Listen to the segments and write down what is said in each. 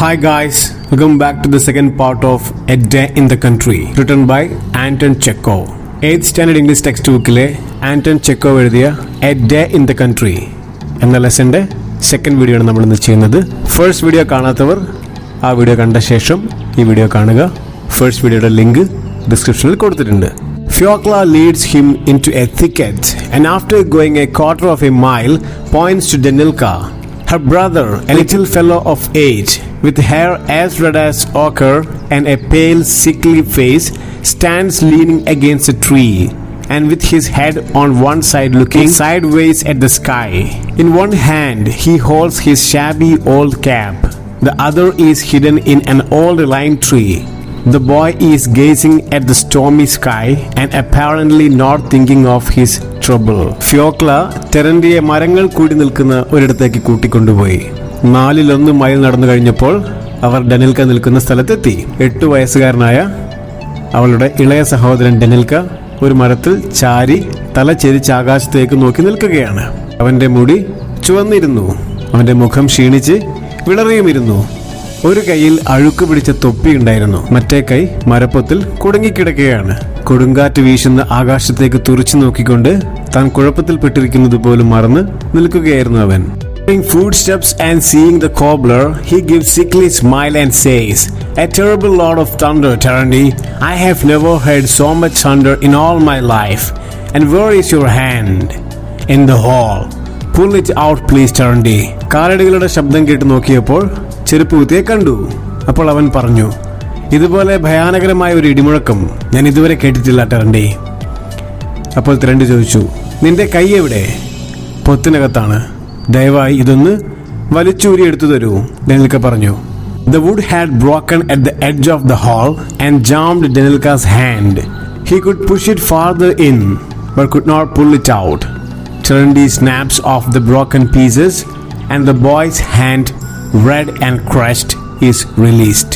Hi guys, welcome back to the second part of A Day in the Country, written by Anton Chekhov. 8th standard English textbookile Anton Chekhov എഴുതിയ A Day in the Country എന്ന ലെസന്റെ second video ആണ് നമ്മൾ ഇന്ന് ചെയ്യുന്നത്. First video കാണാത്തവർ ആ video കണ്ട ശേഷം ഈ വീഡിയോ കാണുക. ഫസ്റ്റ് വീഡിയോയുടെ ലിങ്ക് ഡിസ്ക്രിപ്ഷനിൽ കൊടുത്തിട്ടുണ്ട്. Fyolka leads him into a thicket and after going a quarter of a mile points to Danilka. Her brother, a little fellow of 8, with hair as red as ochre and a pale, sickly face, stands leaning against a tree and with his head on one side looking sideways at the sky. In one hand he holds his shabby old cap. The other is hidden in an old lime tree. The boy is gazing at the stormy sky and apparently not thinking of his trouble. Fyolka Terentyയെ മരങ്ങൾ കൂടി നിൽക്കുന്ന ഒരിടത്തേക്ക് കൂട്ടിക്കൊണ്ടുപോയി. 4-1 mile നടന്നു കഴിഞ്ഞപ്പോൾ അവർ ഡനിൽക്ക നിൽക്കുന്ന സ്ഥലത്തെത്തി. 8 വയസ്സുകാരനായ അവളുടെ ഇളയ സഹോദരൻ ഡനിൽക്ക ഒരു മരത്തിൽ ചാരി തല ചെരിച്ച് ആകാശത്തേക്ക് നോക്കി നിൽക്കുകയാണ്. അവന്റെ മുടി ചുവന്നിരുന്നു. അവന്റെ മുഖം ക്ഷീണിച്ച് വിളറിയുമിരുന്നു. ഒരു കൈയിൽ അഴുക്ക് പിടിച്ച തൊപ്പി ഉണ്ടായിരുന്നു. മറ്റേ കൈ മരപ്പൊത്തിൽ കുടുങ്ങിക്കിടക്കുകയാണ്. കൊടുങ്കാറ്റ് വീശുന്ന ആകാശത്തേക്ക് തുറിച്ചു നോക്കിക്കൊണ്ട് താൻ കുഴപ്പത്തിൽപ്പെട്ടിരിക്കുന്നത് പോലും മറന്ന് നിൽക്കുകയായിരുന്നു അവൻ. Footsteps and seeing the cobbler, he gives sickly smile and says, "A terrible lot of thunder, Terenty. I have never heard so much thunder in all my life. And where is your hand?" "In the hall. Pull it out, please, Terenty." കാലടികളുടെ ശബ്ദം കേട്ട് നോക്കിയപ്പോൾ ചെരുപ്പ് കുത്തിയെ കണ്ടു. അപ്പോൾ അവൻ പറഞ്ഞു, "ഇതുപോലെ ഭയാനകരമായ ഒരു ഇടിമുഴക്കം ഞാൻ ഇതുവരെ കേട്ടിട്ടില്ല ടെറന്റി." അപ്പോൾ ടെറന്റി ചോദിച്ചു, "നിന്റെ കൈ എവിടെ?" "പൊത്തിനകത്താണ്. ദയവായി ഇതൊന്ന് വലിച്ചൂരി എടുത്തു തരൂ," ഡനിൽക്ക പറഞ്ഞു. The wood had broken at the edge of the hall and jammed Danilka's hand. He could push it farther in, but could not pull it out. Terenty snaps off the broken pieces and the boy's hand, red and crushed, is released.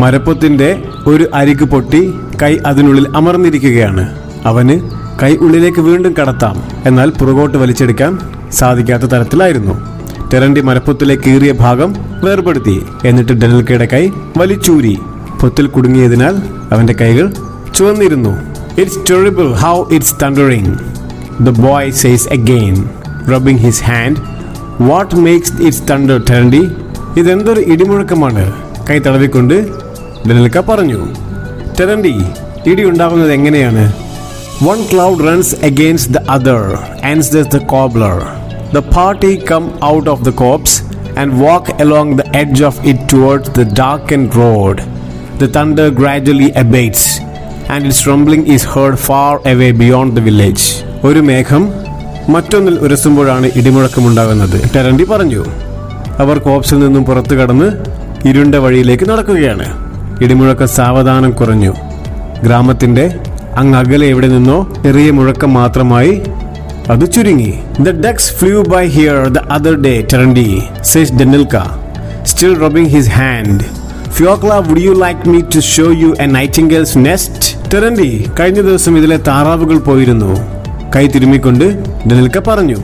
മരപ്പൊത്തിന്റെ ഒരു അരികു പൊട്ടി കൈ അതിനുള്ളിൽ അമർന്നിരിക്കുകയാണ്. അവന് കൈ ഉള്ളിലേക്ക് വീണ്ടും കടത്താം, എന്നാൽ പുറകോട്ട് വലിച്ചെടുക്കാൻ സാധിക്കാത്ത തരത്തിലായിരുന്നു. ടെറന്റി മരപ്പൊത്തിലെ കീറിയ ഭാഗം വേർപെടുത്തി. എന്നിട്ട് ഡനിൽക്കയുടെ കൈ വലിച്ചൂരി. പൊത്തിൽ കുടുങ്ങിയതിനാൽ അവന്റെ കൈകൾ ചുവന്നിരുന്നു. "It's terrible how it's thundering," the boy says again, rubbing his hand. "What makes it thunder, Terenty?" "ഇതെന്തൊരു ഇടിമുഴക്കമാണ്," കൈ തടവിക്കൊണ്ട് ഡനിൽക്ക പറഞ്ഞു. "ടെറന്റി, ഇടി ഉണ്ടാകുന്നത് എങ്ങനെയാണ്?" "One cloud runs against the other," answers the cobbler. "The party come out of the copse and walk along the edge of it towards the darkened road. The thunder gradually abates and its rumbling is heard far away beyond the village." ഒരു മേഘം മറ്റൊന്നിൽ ഉരസുമ്പോഴാണ് ഇടിമുഴക്കമുണ്ടാകുന്നത്, ടെറന്റി പറഞ്ഞു. അവർ കോപ്സിൽ നിന്നും പുറത്തു കടന്ന് ഇരുണ്ട വഴിയിലേക്ക് നടക്കുകയാണ്. ഇടിമുഴക്കം സാവധാനം കുറഞ്ഞു. ഗ്രാമത്തിന്റെ അങ്ങകലെ എവിടെ നിന്നോ ചെറിയ മുഴക്കം മാത്രമായി അത് ചുരുങ്ങി. "The ducks flew by here the other day, Terenty," says Danilka, still rubbing his hand. "Fyolka, would you like me to show you a nightingale's nest?" "Terenty, കഴിഞ്ഞ ദിവസം ഇതിലെ താറാവുകൾ പോയിരുന്നു," കൈ തിരുമ്മിക്കൊണ്ട് ഡനിൽക്ക പറഞ്ഞു.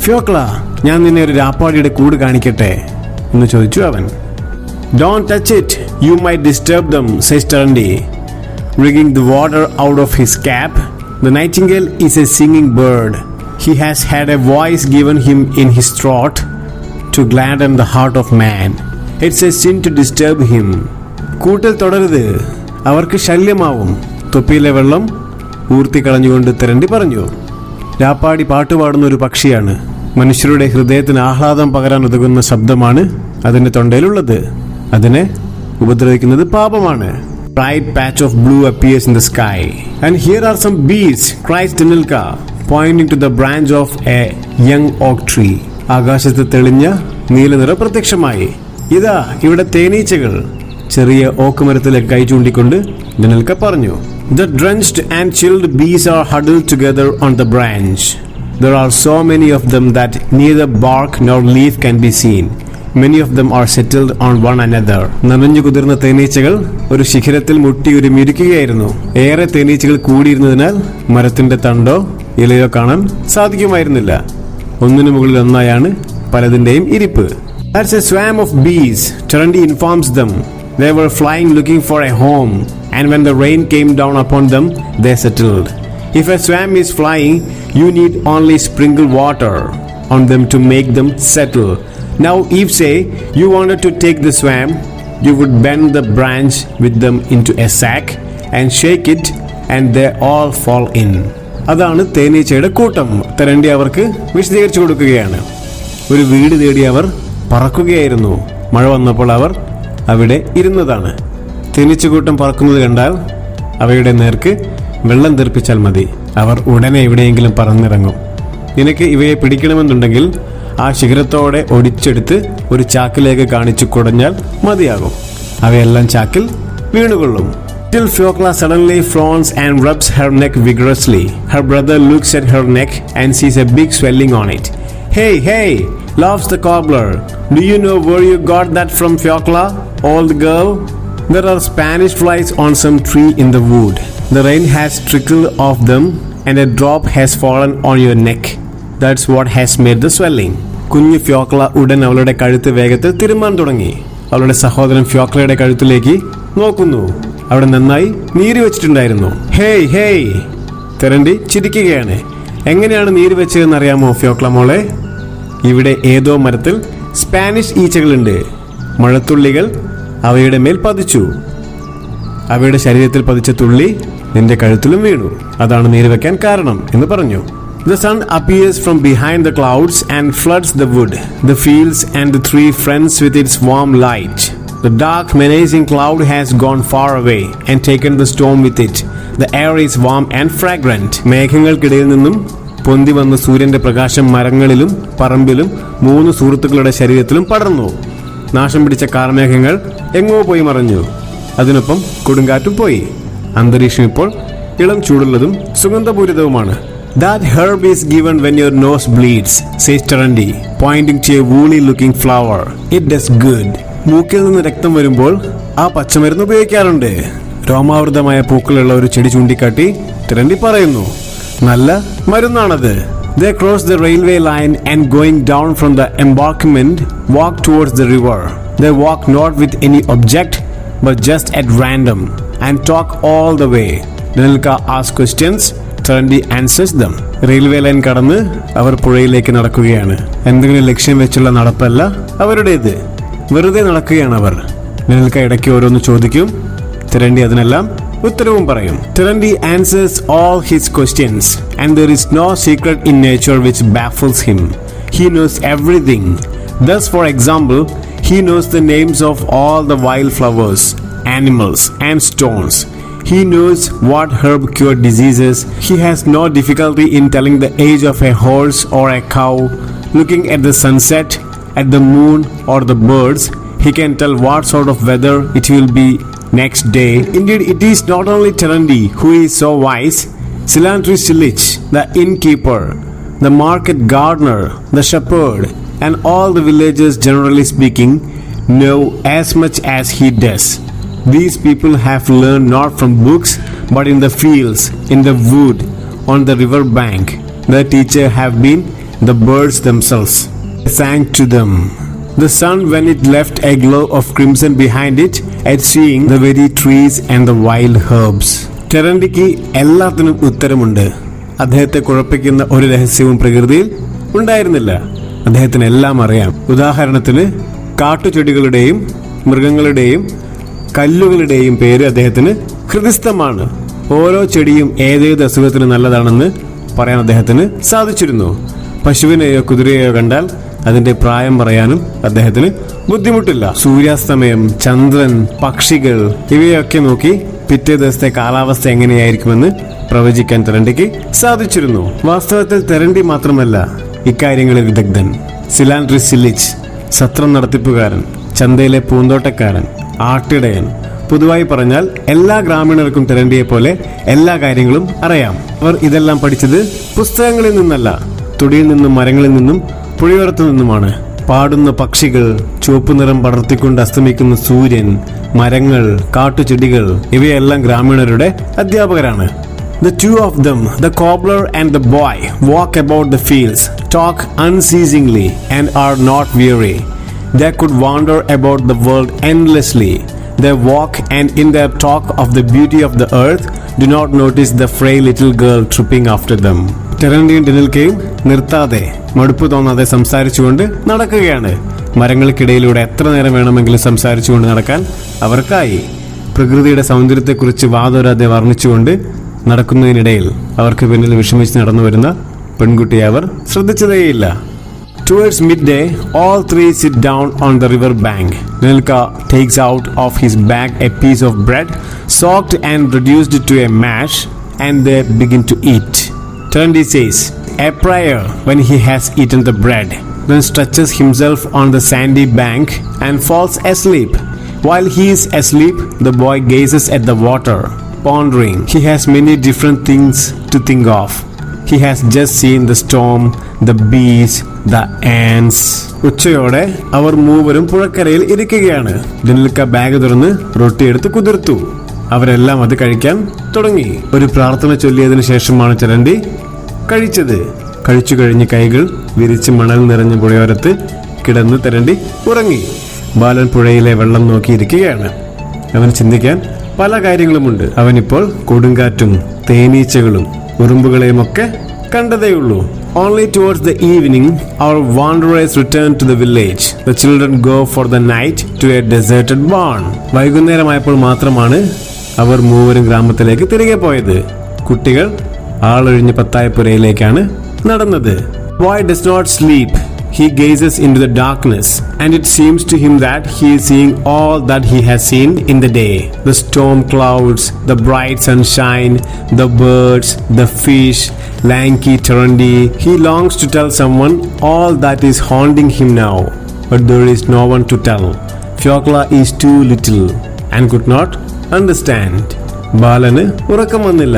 "Fyolka, ഞാൻ നിന്നെ ഒരു രാപ്പാടിയുടെ കൂട് കാണിക്കട്ടെ?" എന്ന് ചോദിച്ചു അവൻ. "Don't touch it, you might disturb them," says Terenty, wringing the water out of his cap. "The nightingale is a singing bird. He has had a voice given him in his throat to gladden the heart of man. It's a sin to disturb him." "കൂട്ടിൽ തുടരുത്, അവർക്ക് ശല്യമാവും," തൊപ്പിയിലെ വെള്ളം ഊർത്തിക്കളഞ്ഞുകൊണ്ട് തെരണ്ടി പറഞ്ഞു. രാപ്പാടി പാട്ടുപാടുന്ന ഒരു പക്ഷിയാണ്. മനുഷ്യരുടെ ഹൃദയത്തിന് ആഹ്ലാദം പകരാൻ ഉതകുന്ന ശബ്ദമാണ് അതിന്റെ തൊണ്ടയിലുള്ളത്. അതിനെ ഉപദ്രവിക്കുന്നത് പാപമാണ്. Bright patch of blue appears in the sky. "And here are some bees," cries Danilka, pointing to the branch of a young oak tree. ആകാശത്ത് തെളിഞ്ഞ നീലനിറം പ്രത്യക്ഷമായി. "ഇതാ ഇവിടെ തേനീച്ചകൾ," ചെറിയ ഓക്ക് മരത്തിലേക്ക് കൈ ചൂണ്ടിക്കൊണ്ട് ഡനിൽക്ക പറഞ്ഞു. "The drenched and chilled bees are huddled together on the branch. There are so many of them that neither bark nor leaf can be seen. Many of them are settled on one another." നനഞ്ഞു കുതിർന്ന തേനീച്ചകൾ ഒരു ശിഖരത്തിൽ മുട്ടിയുരുമിരിക്കുകയായിരുന്നു. ഏറെ തേനീച്ചകൾ കൂടിയിരുന്നതിനാൽ മരത്തിന്റെ തണ്ടോ ഇലയോ കാണാൻ സാധിക്കുമായിരുന്നില്ല. ഒന്നിനു മുകളിൽ ഒന്നായാണ് പലതിന്റെയും ഇരിപ്പ്. That's a swarm of bees, Terenty informs them. They were flying looking for a home, and when the rain came down upon them, they settled. If a swarm is flying, you need only sprinkle water on them to make them settle. Now if say you wanted to take the swarm, you would bend the branch with them into a sack and shake it, and they all fall in. അതാണ് തേനീച്ചയുടെ കൂട്ടം. തെരണ്ടി അവർക്ക് വിശദീകരിച്ചു കൊടുക്കുകയാണ്. ഒരു വീട് തേടി അവർ പറക്കുകയായിരുന്നു. മഴ വന്നപ്പോൾ അവർ അവിടെ ഇരുന്നതാണ്. തേനീച്ചക്കൂട്ടം പറക്കുന്നത് കണ്ടാൽ അവയുടെ നേർക്ക് വെള്ളം തെറിപ്പിച്ചാൽ മതി, അവർ ഉടനെ എവിടെയെങ്കിലും പറന്നിറങ്ങും. നിനക്ക് ഇവയെ പിടിക്കണമെന്നുണ്ടെങ്കിൽ ആ ശിഖരത്തോടെ ഒടിച്ചെടുത്ത് ഒരു ചാക്കിലേക്ക് കാണിച്ചു കുടഞ്ഞാൽ മതിയാകും. അവയെല്ലാം ചാക്കിൽ വീണുകൊള്ളും. Till Fyokla suddenly frowns and rubs her neck vigorously. Her brother looks at her neck and sees a big swelling on it. Hey, hey, laughs the cobbler. Do you know where you got that from, Fyokla, old girl? There are Spanish flies on some tree in the wood. The rain has trickled off them and a drop has fallen on your neck. That's what has made the swelling. കുഞ്ഞു ഫ്യോക്ല ഉടൻ അവളുടെ കഴുത്ത് വേഗത്തിൽ തിരുമാൻ തുടങ്ങി. അവളുടെ സഹോദരൻ ഫ്യോക്ലയുടെ കഴുത്തിലേക്ക് നോക്കുന്നു. അവിടെ നന്നായി നീര് വെച്ചിട്ടുണ്ടായിരുന്നു. ഹേയ് ഹേയ്, തെരണ്ടി ചിരിക്കുകയാണ്. എങ്ങനെയാണ് നീര് വെച്ചതെന്ന് അറിയാമോ ഫ്യോക്ല മോളെ? ഇവിടെ ഏതോ മരത്തിൽ സ്പാനിഷ് ഈച്ചകളുണ്ട്. മഴത്തുള്ളികൾ അവയുടെ മേൽ പതിച്ചു. അവയുടെ ശരീരത്തിൽ പതിച്ച തുള്ളി നിന്റെ കഴുത്തിലും വീണു. അതാണ് നീര് വെക്കാൻ കാരണം എന്ന് പറഞ്ഞു. The sun appears from behind the clouds and floods the wood, the fields and the three friends with its warm light. The dark menacing cloud has gone far away and taken the storm with it. The air is warm and fragrant. മേഘങ്ങൾക്കിടയിൽ നിന്നും പൊന്തി വന്ന സൂര്യന്റെ പ്രകാശം മരങ്ങളിലും പറമ്പിലും മൂന്ന് സുഹൃത്തുക്കളുടെ ശരീരത്തിലും പടർന്നു. നാശം പിടിച്ച കാർമേഘങ്ങൾ എങ്ങോ പോയി മറഞ്ഞു. അതിനൊപ്പം കൊടുങ്കാറ്റും പോയി. അന്തരീക്ഷം ഇപ്പോൾ ഇളം ചൂടുള്ളതും സുഗന്ധപൂരിതവുമാണ്. That herb is given when your nose bleeds, says Terenty, pointing to a woolly looking flower. It does good. മൂക്കിൽ നിന്ന് രക്തം വരുമ്പോൾ ആ പച്ചമരുന്ന് ഉപയോഗിക്കാറുണ്ട്. രോമാവൃതമായ പൂക്കളുള്ള ഒരു ചെടി ചൂണ്ടിക്കാട്ടി Terenty പറയുന്നു, നല്ല മരുന്നാണത്. They cross the railway line and going down from the embankment walk towards the river. They walk not with any object but just at random and talk all the way. Danilka asks questions. Terenty answers them. Railway line കടന്ന് അവർ പുഴയിലേക്ക് നടക്കുകയാണ്. എന്തെങ്കിലും ലക്ഷ്യം വെച്ചുള്ള നടപ്പല്ല അവരുടേത്. വെറുതെ നടക്കുകയാണ് അവർ. Danilka ഇടയ്ക്ക് ഓരോന്ന് ചോദിക്കും. Terenty അതിനെല്ലാം ഉത്തരവും പറയും. Terenty answers all his questions and there is no secret in nature which baffles him. He knows everything. Thus, for example, he knows the names of all the wild flowers, animals and stones. He knows what herb cure diseases. He has no difficulty in telling the age of a horse or a cow. Looking at the sunset, at the moon or the birds, he can tell what sort of weather it will be next day. Indeed, it is not only Terenty who is so wise. Silich, the innkeeper, the market gardener, the shepherd, and all the villagers, generally speaking, know as much as he does. These people have learned not from books, but in the fields, in the wood, on the river bank. The teacher have been the birds themselves. They sang to them. The sun, when it left a glow of crimson behind it, at seeing the very trees and the wild herbs. Terentyക്ക് എല്ലാത്തിനും ഉത്തരമുണ്ട്. അദ്ദേഹത്തെ കുഴപ്പിക്കുന്ന ഒരു രഹസ്യവും പ്രകൃതിയിൽ ഉണ്ടായിരുന്നില്ല. അദ്ദേഹത്തിന് എല്ലാം അറിയാം. ഉദാഹരണത്തിന് കാട്ടുചെടികളുടെയും മൃഗങ്ങളുടെയും കല്ലുകളുടെയും പേര് അദ്ദേഹത്തിന് ഹൃദിസ്ഥമാണ്. ഓരോ ചെടിയും ഏതേത് അസുഖത്തിന് നല്ലതാണെന്ന് പറയാൻ അദ്ദേഹത്തിന് സാധിച്ചിരുന്നു. പശുവിനെയോ കുതിരയെയോ കണ്ടാൽ അതിന്റെ പ്രായം പറയാനും അദ്ദേഹത്തിന് ബുദ്ധിമുട്ടില്ല. സൂര്യാസ്തമയം, ചന്ദ്രൻ, പക്ഷികൾ ഇവയൊക്കെ നോക്കി പിറ്റേ ദിവസത്തെ കാലാവസ്ഥ എങ്ങനെയായിരിക്കുമെന്ന് പ്രവചിക്കാൻ Terentyക്ക് സാധിച്ചിരുന്നു. വാസ്തവത്തിൽ Terenty മാത്രമല്ല ഇക്കാര്യങ്ങളിൽ വിദഗ്ധൻ. സിലിച്ച്, സത്രം നടത്തിപ്പുകാരൻ, ചന്തയിലെ പൂന്തോട്ടക്കാരൻ, ആട്ടിടയൻ, പൊതുവായി പറഞ്ഞാൽ എല്ലാ ഗ്രാമീണർക്കും Terentyയെ പോലെ എല്ലാ കാര്യങ്ങളും അറിയാം. അവർ ഇതെല്ലാം പഠിച്ചത് പുസ്തകങ്ങളിൽ നിന്നല്ല, തൊടിയിൽ നിന്നും മരങ്ങളിൽ നിന്നും പുഴയോരത്തു നിന്നുമാണ്. പാടുന്ന പക്ഷികൾ, ചുവപ്പ് നിറം പടർത്തിക്കൊണ്ട് അസ്തമിക്കുന്ന സൂര്യൻ, മരങ്ങൾ, കാട്ടുചെടികൾ ഇവയെല്ലാം ഗ്രാമീണരുടെ അധ്യാപകരാണ്. The two of them, the cobbler and the boy, walk about the fields, talk unceasingly and are not weary. They could wander about the world endlessly. They walk and in their talk of the beauty of the earth do not notice the frail little girl tripping after them. ടെറന്റിയും ഡെനിൽക്കയും നിർത്താതെ മടുപ്പ് തോന്നാതെ സംസാരിച്ചുകൊണ്ട് നടക്കുകയാണ്. മരങ്ങൾക്കിടയിലൂടെ എത്ര നേരം വേണമെങ്കിലും സംസാരിച്ചുകൊണ്ട് നടക്കാൻ അവർക്കായി. പ്രകൃതിയുടെ സൗന്ദര്യത്തെക്കുറിച്ച് വാതോരാതെ വർണ്ണിച്ചുകൊണ്ട് നടക്കുന്നതിനിടയിൽ അവർക്ക് പിന്നിൽ വിഷമിച്ച് നടന്നു വരുന്ന പെൺകുട്ടിയെ അവർ ശ്രദ്ധിച്ചതേയില്ല. Towards midday, all three sit down on the river bank. Danilka takes out of his bag a piece of bread, soaked and reduced to a mash, and they begin to eat. Terenty says a prayer when he has eaten the bread, then stretches himself on the sandy bank and falls asleep. While he is asleep, the boy gazes at the water, pondering. He has many different things to think of. He has just seen the storm, the bees, the ants. ഉച്ചയോടെ അവർ മൂവരും പുഴക്കരയിൽ ഇരിക്കുകയാണ്. ഡെനിൽക്ക bag തുറന്ന് റൊട്ടി എടുത്ത് കുതിർത്തു. അവരെല്ലാം അത് കഴിക്കാൻ തുടങ്ങി. ഒരു പ്രാർത്ഥന ചൊല്ലിയതിനു ശേഷമാണ് ടെറന്റി കഴിച്ചത്. കഴിച്ചു കഴിഞ്ഞ് കൈകൾ വിരിച്ച് മണൽ നിറഞ്ഞ പുഴയോരത്ത് കിടന്ന് ടെറന്റി ഉറങ്ങി. ബാലൻ പുഴയിലെ വെള്ളം നോക്കിയിരിക്കുകയാണ്. അവൻ ചിന്തിക്കാൻ പല കാര്യങ്ങളുമുണ്ട്. അവനിപ്പോൾ കൊടുങ്കാറ്റും തേനീച്ചകളും ഉറുമ്പുകളെയുമൊക്കെ കണ്ടതേയുള്ളൂ. Only towards the evening our wanderers return to the village. The children go for the night to a deserted barn. വൈകുന്നേരമായപ്പോൾ മാത്രമാണ് അവർ മൂവരും ഗ്രാമത്തിലേക്ക് തിരികെ പോയത്. കുട്ടികൾ ആളൊഴിഞ്ഞ പത്തായപ്പുരയിലേക്കാണ് നടന്നത്. Boy does not sleep. He gazes into the darkness, and it seems to him that he is seeing all that he has seen in the day. The storm clouds, the bright sunshine, the birds, the fish, lanky Terenty. He longs to tell someone all that is haunting him now, but there is no one to tell. Fyolka is too little and could not understand. ബാലന് ഉറക്കം വന്നില്ല.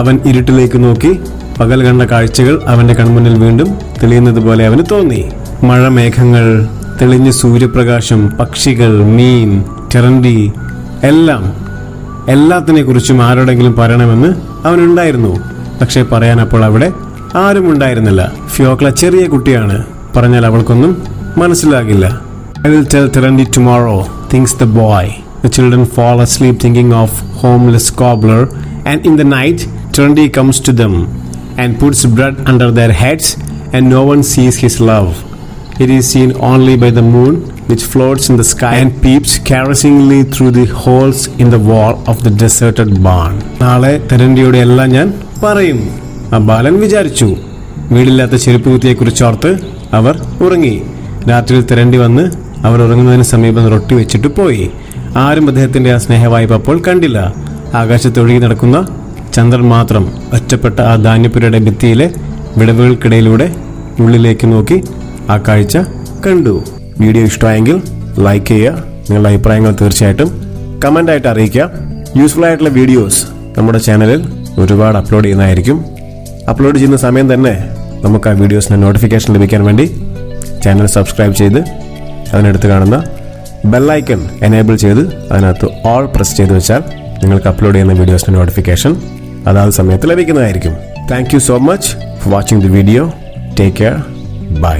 അവൻ ഇരുട്ടിലേക്ക് നോക്കി. പകൽ കണ്ട കാഴ്ചകൾ അവന്റെ കൺമുന്നിൽ വീണ്ടും തെളിയുന്നത് പോലെ അവന് തോന്നി. മഴമേഘങ്ങൾ, തെളിഞ്ഞ സൂര്യപ്രകാശം, പക്ഷികൾ, മീൻ, ടെറന്റി, എല്ലാത്തിനെ കുറിച്ചും ആരോടെങ്കിലും പറയണമെന്ന് അവനുണ്ടായിരുന്നു. പക്ഷെ പറയാൻ അപ്പോൾ അവിടെ ആരും ഉണ്ടായിരുന്നില്ല. ഫ്യോക്ല ചെറിയ കുട്ടിയാണ്. പറഞ്ഞാൽ അവൾക്കൊന്നും മനസ്സിലാകില്ല. I will tell Terenty tomorrow, thinks the boy. The children fall asleep thinking of homeless cobbler, and in the night Terenty comes to them and puts bread under their heads, and no one sees his love. It is seen only by the moon, which floats in the sky and peeps caressingly through the holes in the wall of the deserted barn. നാളെ തെരന്റിയുടെ എല്ലാം ഞാൻ പറയും, ആ ബാലൻ വിചാരിച്ചു. വീടില്ലാത്ത ചെരുപ്പ് കുത്തിയെക്കുറിച്ചോർത്ത് അവർ ഉറങ്ങി. രാത്രിയിൽ തെരന്റി വന്ന് അവർ ഉറങ്ങുന്നതിന് സമീപം റൊട്ടി വെച്ചിട്ട് പോയി. ആരും അദ്ദേഹത്തിന്റെ ആ സ്നേഹവായ്പ അപ്പോൾ കണ്ടില്ല. ആകാശത്തൊഴുകി നടക്കുന്ന ചന്ദ്രൻ മാത്രം ഒറ്റപ്പെട്ട ആ ധാന്യപ്പുരയുടെ ഭിത്തിയിലെ വിടവുകൾക്കിടയിലൂടെ ഉള്ളിലേക്ക് നോക്കി ആ കാഴ്ച കണ്ടു. വീഡിയോ ഇഷ്ടമായെങ്കിൽ ലൈക്ക് ചെയ്യുക. നിങ്ങളുടെ അഭിപ്രായങ്ങൾ തീർച്ചയായിട്ടും കമൻ്റായിട്ട് അറിയിക്കുക. യൂസ്ഫുൾ ആയിട്ടുള്ള വീഡിയോസ് നമ്മുടെ ചാനലിൽ ഒരുപാട് അപ്ലോഡ് ചെയ്യുന്നതായിരിക്കും. അപ്ലോഡ് ചെയ്യുന്ന സമയം തന്നെ നമുക്ക് ആ വീഡിയോസിന് നോട്ടിഫിക്കേഷൻ ലഭിക്കാൻ വേണ്ടി ചാനൽ സബ്സ്ക്രൈബ് ചെയ്ത് അതിനടുത്ത് കാണുന്ന ബെല്ലൈക്കൺ എനേബിൾ ചെയ്ത് അതിനകത്ത് ഓൾ പ്രസ് ചെയ്ത് വെച്ചാൽ നിങ്ങൾക്ക് അപ്ലോഡ് ചെയ്യുന്ന വീഡിയോസിൻ്റെ നോട്ടിഫിക്കേഷൻ അതാത് സമയത്ത് ലഭിക്കുന്നതായിരിക്കും. Thank you so much for watching the video. Take care. By.